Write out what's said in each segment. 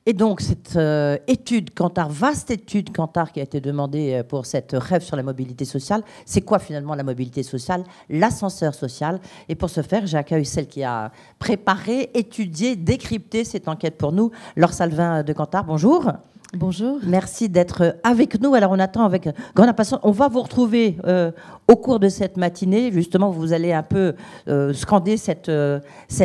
Et donc, cette étude Kantar, vaste étude Kantar qui a été demandée pour cette rêve sur la mobilité sociale, c'est quoi finalement la mobilité sociale? L'ascenseur social. Et pour ce faire, j'accueille celle qui a préparé, étudié, décrypté cette enquête pour nous, Laure Salvin de Kantar. Bonjour. Bonjour. Merci d'être avec nous. Alors, on attend avec grande impatience. On va vous retrouver au cours de cette matinée. Justement, vous allez un peu scander cette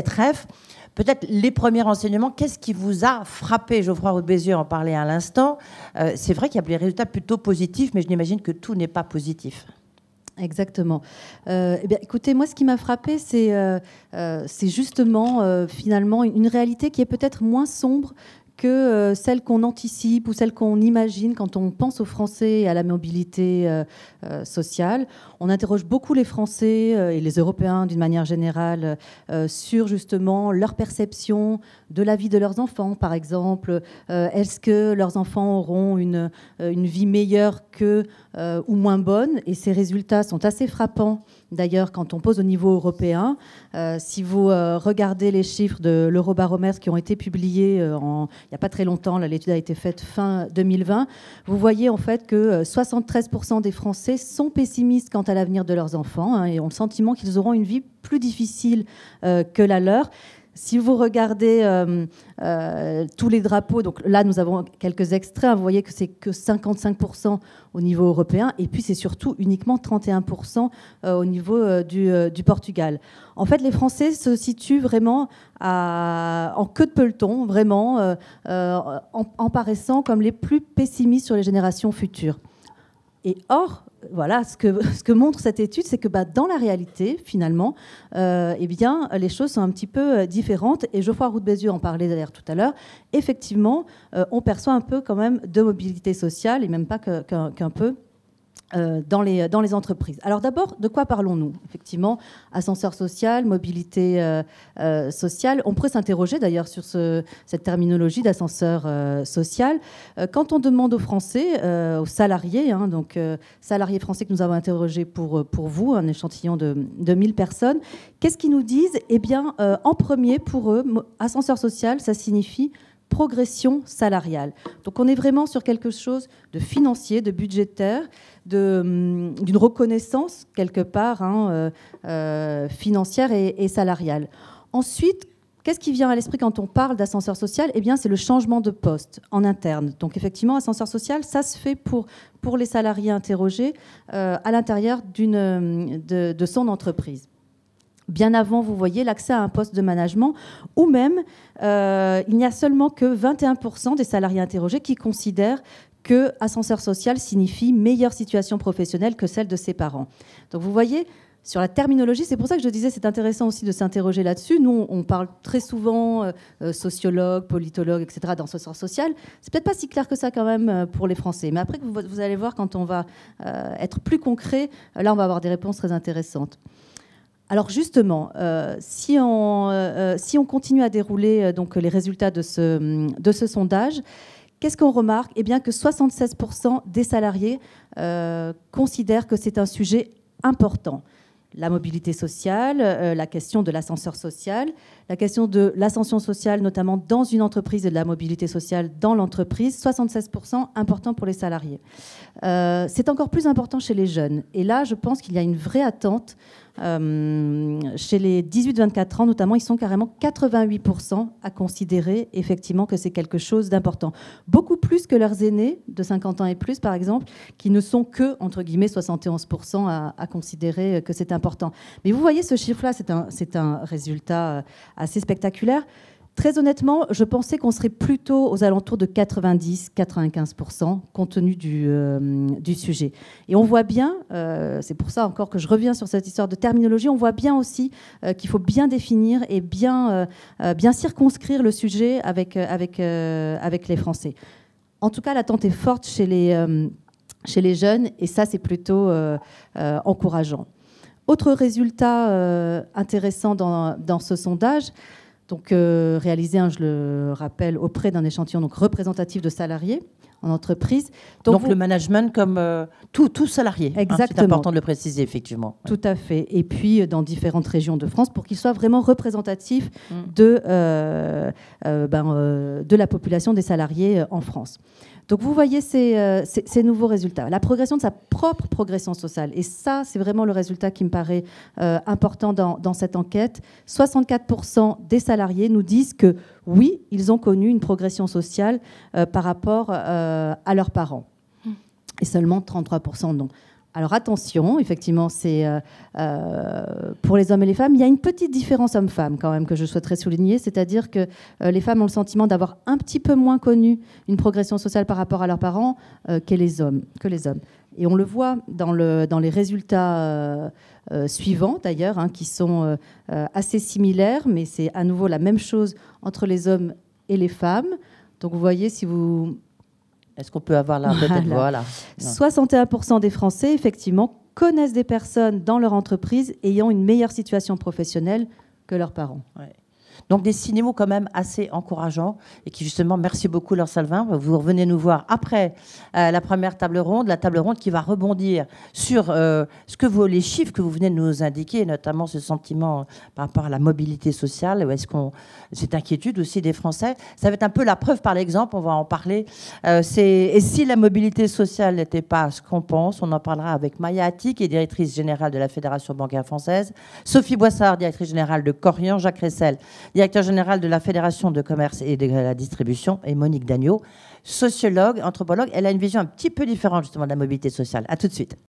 rêve. Peut-être les premiers renseignements, qu'est-ce qui vous a frappé? Geoffroy Roux de Bézieux en parlait à l'instant. C'est vrai qu'il y a des résultats plutôt positifs, mais je n'imagine que tout n'est pas positif. Exactement. Eh bien, écoutez, moi, ce qui m'a frappé, c'est justement, finalement, une réalité qui est peut-être moins sombre que celle qu'on anticipe ou celle qu'on imagine quand on pense aux Français et à la mobilité sociale. On interroge beaucoup les Français et les Européens d'une manière générale sur justement leur perception de la vie de leurs enfants, par exemple. Est-ce que leurs enfants auront une vie meilleure que ou moins bonne? Et ces résultats sont assez frappants. D'ailleurs, quand on pose au niveau européen, si vous regardez les chiffres de l'Eurobaromètre qui ont été publiés il n'y a pas très longtemps, l'étude a été faite fin 2020, vous voyez en fait que 73% des Français sont pessimistes quant à l'avenir de leurs enfants et ont le sentiment qu'ils auront une vie plus difficile que la leur. Si vous regardez tous les drapeaux, donc là nous avons quelques extraits, vous voyez que c'est que 55% au niveau européen, et puis c'est surtout uniquement 31% au niveau du Portugal. En fait, les Français se situent vraiment en queue de peloton, vraiment en paraissant comme les plus pessimistes sur les générations futures. Et or, voilà, ce que montre cette étude, c'est que dans la réalité, finalement, eh bien, les choses sont un petit peu différentes. Et Geoffroy Roux de Bézieux en parlait d'ailleurs tout à l'heure. Effectivement, on perçoit un peu quand même de mobilité sociale, et même pas qu'un peu, dans les entreprises. Alors d'abord, de quoi parlons-nous? Effectivement, ascenseur social, mobilité sociale. On pourrait s'interroger d'ailleurs sur cette terminologie d'ascenseur social. Quand on demande aux Français, aux salariés, donc salariés français que nous avons interrogés pour vous, un échantillon de 1000 personnes, qu'est-ce qu'ils nous disent? Eh bien, en premier, pour eux, ascenseur social, ça signifie progression salariale. Donc on est vraiment sur quelque chose de financier, de budgétaire, d'une reconnaissance quelque part financière et salariale. Ensuite, qu'est-ce qui vient à l'esprit quand on parle d'ascenseur social? Eh bien, c'est le changement de poste en interne. Donc effectivement, ascenseur social, ça se fait pour les salariés interrogés à l'intérieur de son entreprise. Bien avant, vous voyez, l'accès à un poste de management, ou même, il n'y a seulement que 21% des salariés interrogés qui considèrent que ascenseur social signifie meilleure situation professionnelle que celle de ses parents. Donc vous voyez, sur la terminologie, c'est pour ça que je disais c'est intéressant aussi de s'interroger là-dessus. Nous, on parle très souvent sociologue, politologue, etc. dans ascenseur social. C'est peut-être pas si clair que ça quand même pour les Français. Mais après, vous allez voir, quand on va être plus concret, là, on va avoir des réponses très intéressantes. Alors justement, si on continue à dérouler donc les résultats de ce sondage, qu'est-ce qu'on remarque? Eh bien que 76% des salariés considèrent que c'est un sujet important. La mobilité sociale, la question de l'ascenseur social, la question de l'ascension sociale, notamment dans une entreprise, et de la mobilité sociale dans l'entreprise, 76% important pour les salariés. C'est encore plus important chez les jeunes. Et là, je pense qu'il y a une vraie attente. Chez les 18-24 ans, notamment, ils sont carrément 88% à considérer effectivement que c'est quelque chose d'important. Beaucoup plus que leurs aînés de 50 ans et plus, par exemple, qui ne sont que, entre guillemets, 71% à considérer que c'est important. Mais vous voyez, ce chiffre-là, c'est un résultat assez spectaculaire. Très honnêtement, je pensais qu'on serait plutôt aux alentours de 90-95% compte tenu du sujet. Et on voit bien, c'est pour ça encore que je reviens sur cette histoire de terminologie, on voit bien aussi qu'il faut bien définir et bien circonscrire le sujet avec les Français. En tout cas, l'attente est forte chez les jeunes, et ça, c'est plutôt encourageant. Autre résultat intéressant dans ce sondage. Donc réalisé, je le rappelle, auprès d'un échantillon donc représentatif de salariés en entreprise. Donc le management comme tout salarié. Exactement. C'est important de le préciser, effectivement. Tout à fait. Et puis dans différentes régions de France pour qu'il soit vraiment représentatif de la population des salariés en France. Donc vous voyez ces nouveaux résultats. La progression de sa propre progression sociale. Et ça, c'est vraiment le résultat qui me paraît important dans cette enquête. 64% des salariés nous disent que oui, ils ont connu une progression sociale par rapport à leurs parents. Et seulement 33% non. Alors attention, effectivement, c'est pour les hommes et les femmes, il y a une petite différence homme-femme quand même que je souhaiterais souligner, c'est-à-dire que les femmes ont le sentiment d'avoir un petit peu moins connu une progression sociale par rapport à leurs parents que les hommes. Et on le voit dans les résultats suivants d'ailleurs, qui sont assez similaires, mais c'est à nouveau la même chose entre les hommes et les femmes. Donc vous voyez, si vous... Est-ce qu'on peut avoir là peut-être voilà. 61% des Français, effectivement, connaissent des personnes dans leur entreprise ayant une meilleure situation professionnelle que leurs parents. Ouais. Donc des signaux quand même assez encourageants et qui justement, merci beaucoup Laure Salvin, vous revenez nous voir après la première table ronde, la table ronde qui va rebondir sur les chiffres que vous venez de nous indiquer, notamment ce sentiment par rapport à la mobilité sociale, cette inquiétude aussi des Français. Ça va être un peu la preuve par l'exemple, on va en parler. Et si la mobilité sociale n'était pas ce qu'on pense, on en parlera avec Maya Attic, qui est directrice générale de la Fédération bancaire française, Sophie Boissard, directrice générale de Corian, Jacques Ressel, directeur général de la Fédération de commerce et de la distribution, et Monique Dagneau, sociologue, anthropologue. Elle a une vision un petit peu différente justement de la mobilité sociale. À tout de suite.